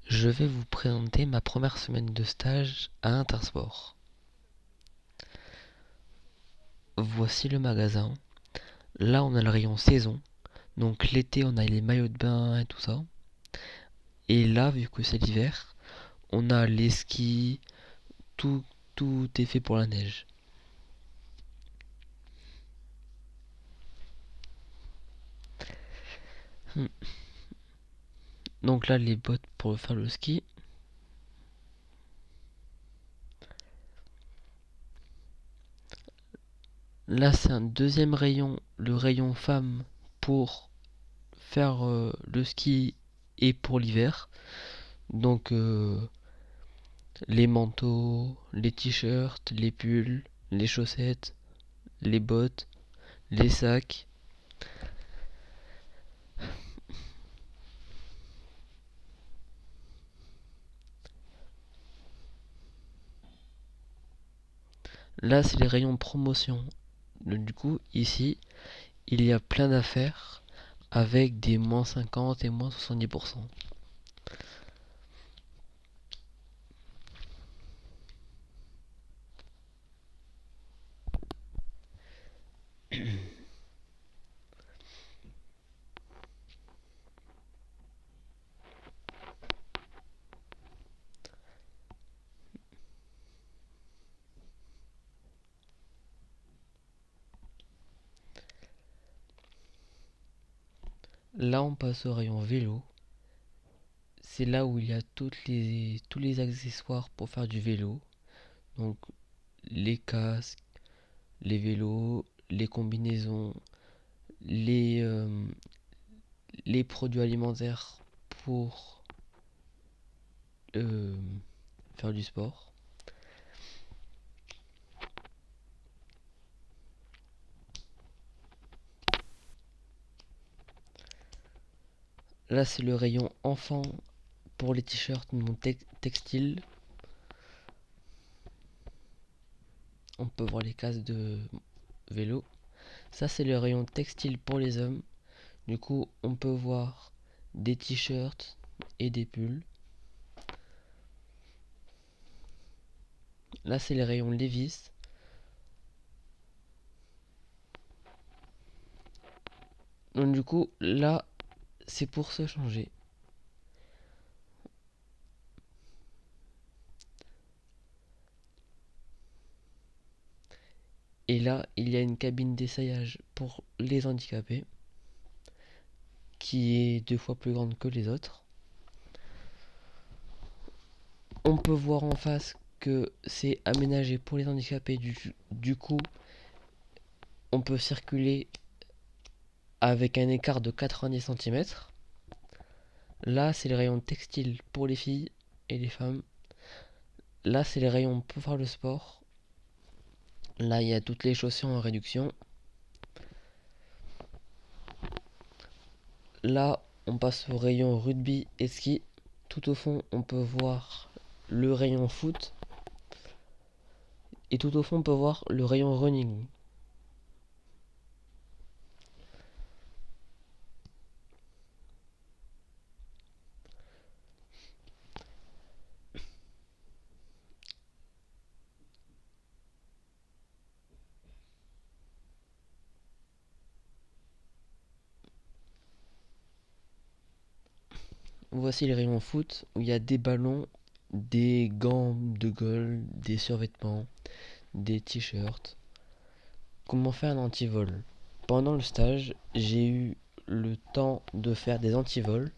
Je vais vous présenter ma première semaine de stage à Intersport. Voici le magasin. Là, on a le rayon saison. Donc l'été, on a les maillots de bain et tout ça. Et là, vu que c'est l'hiver, on a les skis. Tout, tout est fait pour la neige. Hmm. Donc là, les bottes pour faire le ski. Là, c'est un deuxième rayon, le rayon femme pour faire le ski et pour l'hiver. Donc les manteaux, les t-shirts, les pulls, les chaussettes, les bottes, les sacs. Là, c'est les rayons promotion. Du coup, ici, il y a plein d'affaires avec des moins 50 et moins 70%. Là, on passe au rayon vélo. C'est là où il y a tous les accessoires pour faire du vélo. Donc, les casques, les vélos, les combinaisons, les, euh, les produits alimentaires pour euh, faire du sport. Là, c'est le rayon enfant pour les t-shirts non textiles. On peut voir les casques de vélo. Ça, c'est le rayon textile pour les hommes. Du coup, on peut voir des t-shirts et des pulls. Là, c'est les rayons Levi's. Donc, du coup, là, c'est pour se changer. Et là, il y a une cabine d'essayage pour les handicapés qui est 2 fois plus grande que les autres. On peut voir en face que c'est aménagé pour les handicapés. Du coup, on peut circuler avec un écart de 90 centimètres. Là, c'est les rayons textiles pour les filles et les femmes. Là, c'est les rayons pour faire le sport. Là, il y a toutes les chaussures en réduction. Là, on passe au rayon rugby et ski. Tout au fond, on peut voir le rayon foot. Et tout au fond, on peut voir le rayon running. Voici les rayons foot où il y a des ballons, des gants de golf, des survêtements, des t-shirts. Comment faire un antivol? Pendant le stage, j'ai eu le temps de faire des antivols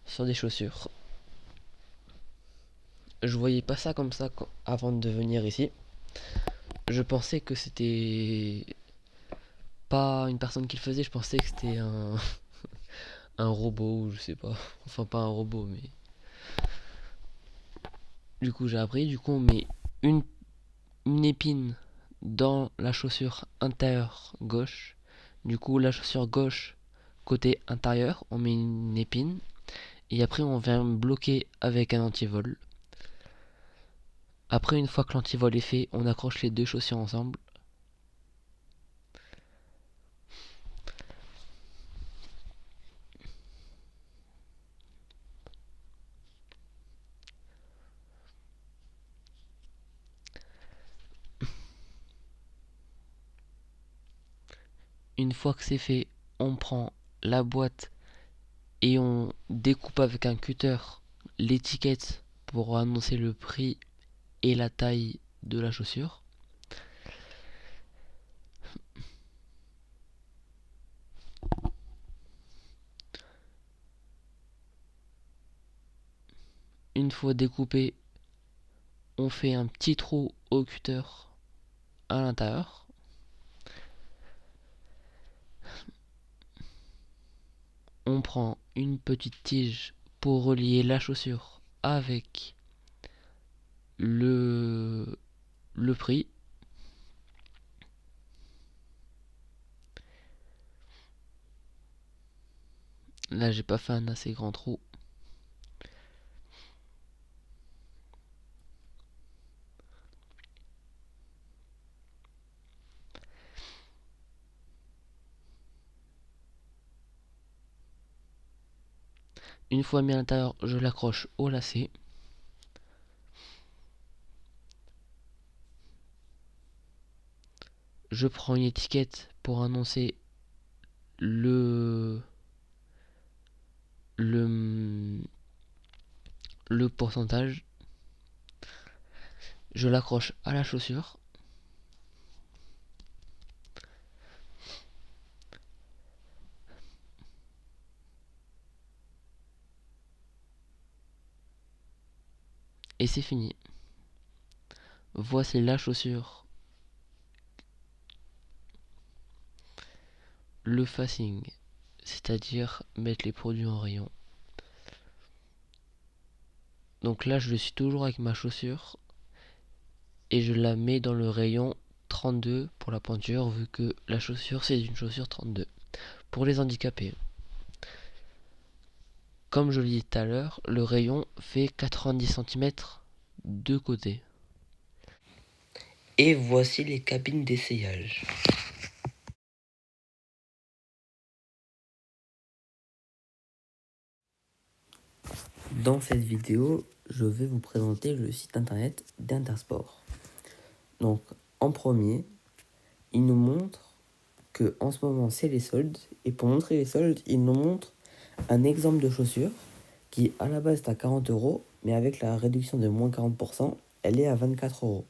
sur des chaussures. Je voyais pas ça comme ça avant de venir ici. Je pensais que c'était pas une personne qui le faisait, je pensais que c'était un robot ou je sais pas. Enfin, pas un robot, mais. Du coup, j'ai appris. Du coup, on met une, une épine dans la chaussure intérieure gauche. Du coup, la chaussure gauche, côté intérieur, on met une épine. Et après, on vient bloquer avec un antivol. Après, une fois que l'antivol est fait, on accroche les deux chaussures ensemble. Une fois que c'est fait, on prend la boîte et on découpe avec un cutter l'étiquette pour annoncer le prix et la taille de la chaussure. Une fois découpé, on fait un petit trou au cutter à l'intérieur. On prend une petite tige pour relier la chaussure avec le prix. Là, j'ai pas fait un assez grand trou. Une fois mis à l'intérieur, je l'accroche au lacet. Je prends une étiquette pour annoncer le le le pourcentage. Je l'accroche à la chaussure. Et c'est fini. Voici la chaussure. Le facing, c'est-à-dire mettre les produits en rayon. Donc là, je suis toujours avec ma chaussure et je la mets dans le rayon 32 pour la pointure, vu que la chaussure, c'est une chaussure 32. Pour les handicapés, comme je l'ai dit tout à l'heure, le rayon fait 90 cm de côté. Et voici les cabines d'essayage. Dans cette vidéo, je vais vous présenter le site internet d'Intersport. Donc, en premier, il nous montre que en ce moment c'est les soldes, et pour montrer les soldes, il nous montre un exemple de chaussure qui à la base est à 40 euros, mais avec la réduction de moins 40%, elle est à 24 euros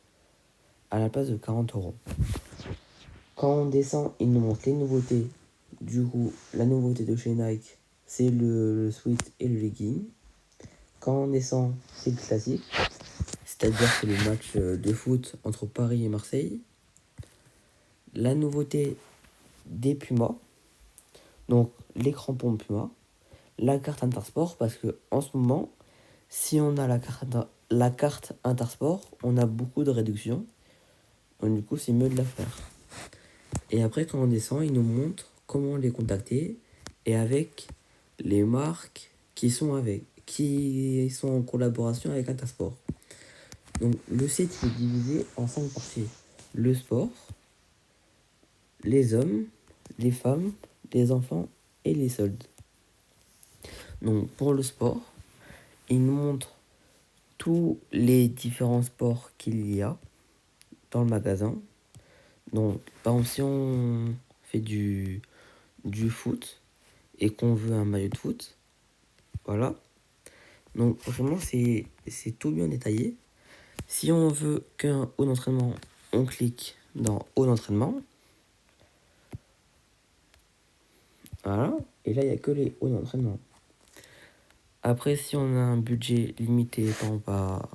à la place de 40 euros. Quand on descend, il nous montre les nouveautés. Du coup, la nouveauté de chez Nike, c'est le sweat et le legging. Quand on descend, c'est le classique, c'est-à-dire c'est le match de foot entre Paris et Marseille. La nouveauté des Pumas, donc les crampons Puma. La carte Intersport, parce que en ce moment, si on a la carte Intersport, on a beaucoup de réductions. Donc du coup, c'est mieux de la faire. Et après, quand on descend, il nous montre comment les contacter et avec les marques qui sont en collaboration avec Intersport. Donc le site est divisé en 5 parties. Le sport, les hommes, les femmes, les enfants et les soldes. Donc pour le sport, il nous montre tous les différents sports qu'il y a dans le magasin. Donc, par exemple, si on fait du foot et qu'on veut un maillot de foot, voilà. Donc, franchement, c'est tout bien détaillé. Si on veut qu'un haut d'entraînement, on clique dans haut d'entraînement. Voilà. Et là, il n'y a que les hauts d'entraînement. Après, si on a un budget limité, par exemple à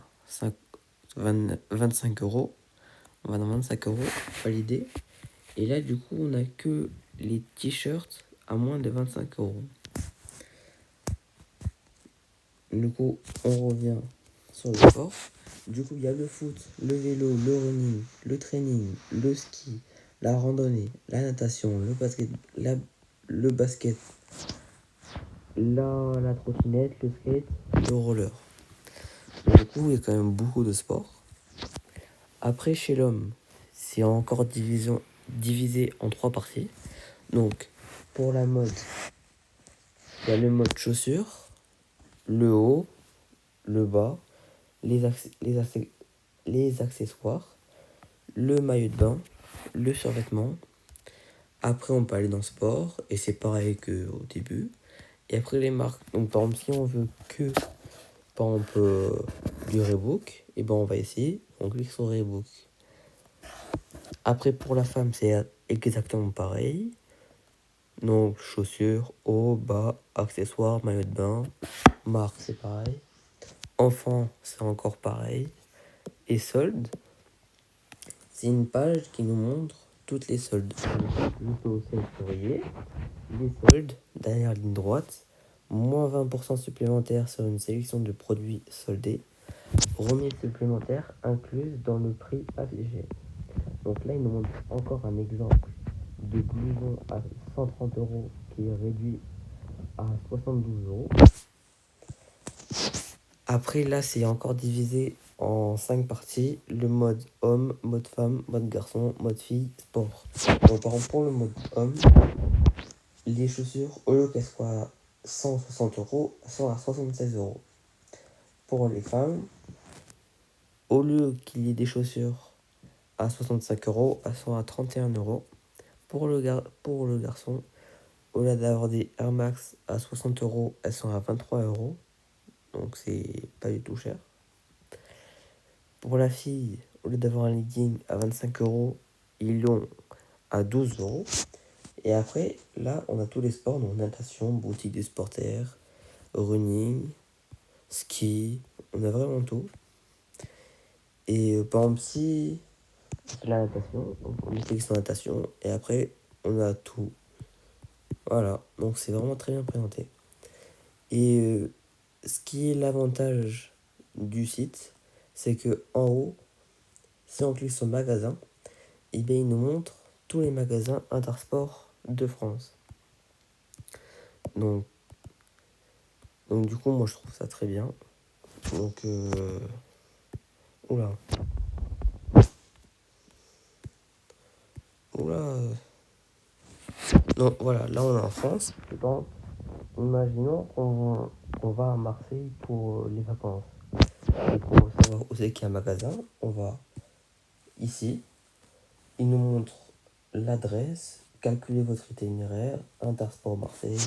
25 euros, on va dans 25 euros, validé. Et là, du coup, on a que les t-shirts à moins de 25 euros. Du coup, on revient sur le sport. Du coup, il y a le foot, le vélo, le running, le training, le ski, la randonnée, la natation, le basket, la trottinette, le skate, le roller. Du coup, il y a quand même beaucoup de sports. Après, chez l'homme, c'est encore divisé en 3 parties. Donc, pour la mode, il y a le mode chaussures, le haut, le bas, les accessoires, le maillot de bain, le survêtement. Après, on peut aller dans le sport, et c'est pareil qu'au début. Et après, les marques. Donc, par exemple, si on veut que, par exemple, du Reebok, et ben on va essayer, on clique sur Reebok. Après, pour la femme, c'est exactement pareil. Donc, chaussures, haut, bas, accessoires, maillot de bain. Marque, c'est pareil. Enfant, c'est encore pareil. Et soldes, c'est une page qui nous montre toutes les soldes. Je peux aussi surveiller les soldes, dernière ligne droite, moins 20% supplémentaire sur une sélection de produits soldés, remise supplémentaire incluse dans le prix affiché. Donc là, il nous montre encore un exemple de blouson à 130 euros qui est réduit à 72 euros. Après, là, c'est encore divisé en 5 parties. Le mode homme, mode femme, mode garçon, mode fille, sport. Donc, par exemple, pour le mode homme, les chaussures, au lieu qu'elles soient à 160 euros, elles sont à 76 euros. Pour les femmes, au lieu qu'il y ait des chaussures à 65 euros, elles sont à 31 euros. Pour le garçon, au lieu d'avoir des Air Max à 60 euros, elles sont à 23 euros. Donc, c'est pas du tout cher. Pour la fille, au lieu d'avoir un legging à 25 euros, ils l'ont à 12 euros. Et après, là, on a tous les sports, donc natation, boutique des sportaires, running, ski, on a vraiment tout. Et par exemple, si on fait la natation, donc on clique sur natation, et après, on a tout. Voilà, donc c'est vraiment très bien présenté. Et ce qui est l'avantage du site, c'est que en haut, si on clique sur magasin, et bien il nous montre tous les magasins Intersport de France. Donc, donc du coup, moi je trouve ça très bien. Donc, oula. Oula. Donc voilà, là on est en France. Donc, imaginons qu'on va à Marseille pour les vacances. Et pour savoir où c'est qu'il y a un magasin, on va ici. Il nous montre l'adresse, calculez votre itinéraire, Intersport Marseille.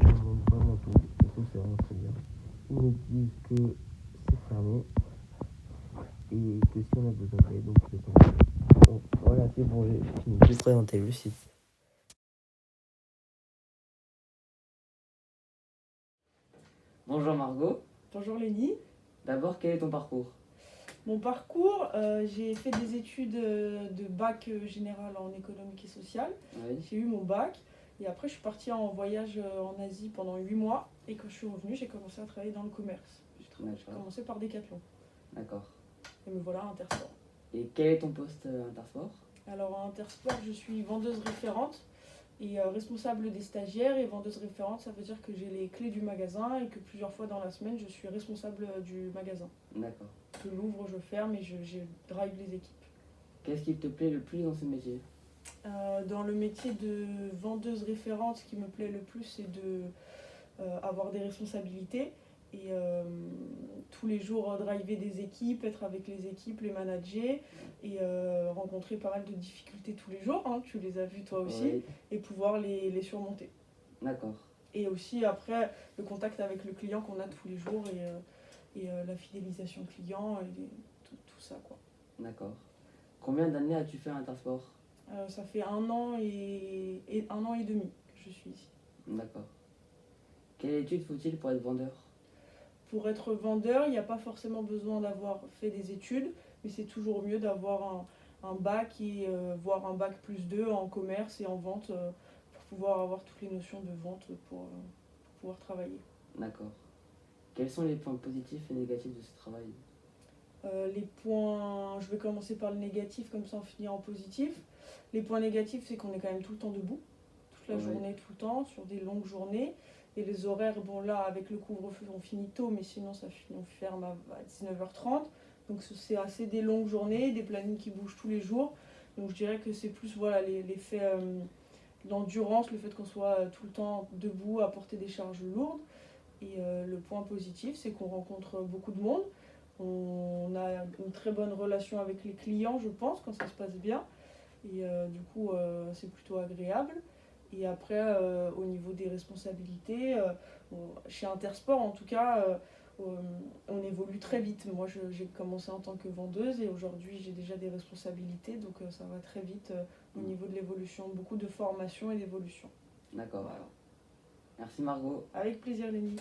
Il nous montre vraiment tout. Et tout, c'est vraiment très bien. Ils nous disent que c'est fermé et que si on a besoin d'aide, donc c'est bon. Donc voilà, c'est bon, j'ai fini de présenter le site. Bonjour Margot. Bonjour Lenny. D'abord, quel est ton parcours? Mon parcours, j'ai fait des études de bac général en économique et sociale. Oui. J'ai eu mon bac et après je suis partie en voyage en Asie pendant 8 mois et quand je suis revenue, j'ai commencé à travailler dans le commerce. J'ai commencé par Decathlon D'accord. et me voilà à Intersport. Et quel est ton poste à Intersport? Alors à Intersport, je suis vendeuse référente et responsable des stagiaires. Et vendeuse référente, ça veut dire que j'ai les clés du magasin et que plusieurs fois dans la semaine, je suis responsable du magasin. D'accord. Je l'ouvre, je ferme et je drive les équipes. Qu'est-ce qui te plaît le plus dans ce métier? Dans le métier de vendeuse référente, ce qui me plaît le plus, c'est de avoir des responsabilités et tous les jours driver des équipes, être avec les équipes, les manager et rencontrer pas mal de difficultés tous les jours, hein, tu les as vues toi aussi, Oui. et pouvoir les surmonter. D'accord. Et aussi après le contact avec le client qu'on a tous les jours et la fidélisation client et tout ça quoi. D'accord. Combien d'années as-tu fait à Intersport? Ça fait 1 an et 1 an et demi que je suis ici. D'accord. Quelle étude faut-il pour être vendeur? Pour être vendeur, il n'y a pas forcément besoin d'avoir fait des études, mais c'est toujours mieux d'avoir un bac et voire un bac +2 en commerce et en vente pour pouvoir avoir toutes les notions de vente pour pouvoir travailler. D'accord. Quels sont les points positifs et négatifs de ce travail? Les points, je vais commencer par le négatif, comme ça on finit en positif. Les points négatifs, c'est qu'on est quand même tout le temps debout, toute la journée, tout le temps, sur des longues journées. Et les horaires, bon là, avec le couvre-feu, on finit tôt, mais sinon on ferme à 19h30. Donc c'est assez des longues journées, des plannings qui bougent tous les jours. Donc je dirais que c'est plus voilà, l'effet d'endurance, le fait qu'on soit tout le temps debout à porter des charges lourdes. Et le point positif, c'est qu'on rencontre beaucoup de monde. On a une très bonne relation avec les clients, je pense, quand ça se passe bien. Et du coup, c'est plutôt agréable. Et après, au niveau des responsabilités, chez Intersport en tout cas, on évolue très vite. Moi, j'ai commencé en tant que vendeuse et aujourd'hui, j'ai déjà des responsabilités, donc ça va très vite au niveau de l'évolution. Beaucoup de formation et d'évolution. D'accord, alors. Merci Margot. Avec plaisir, Lénie.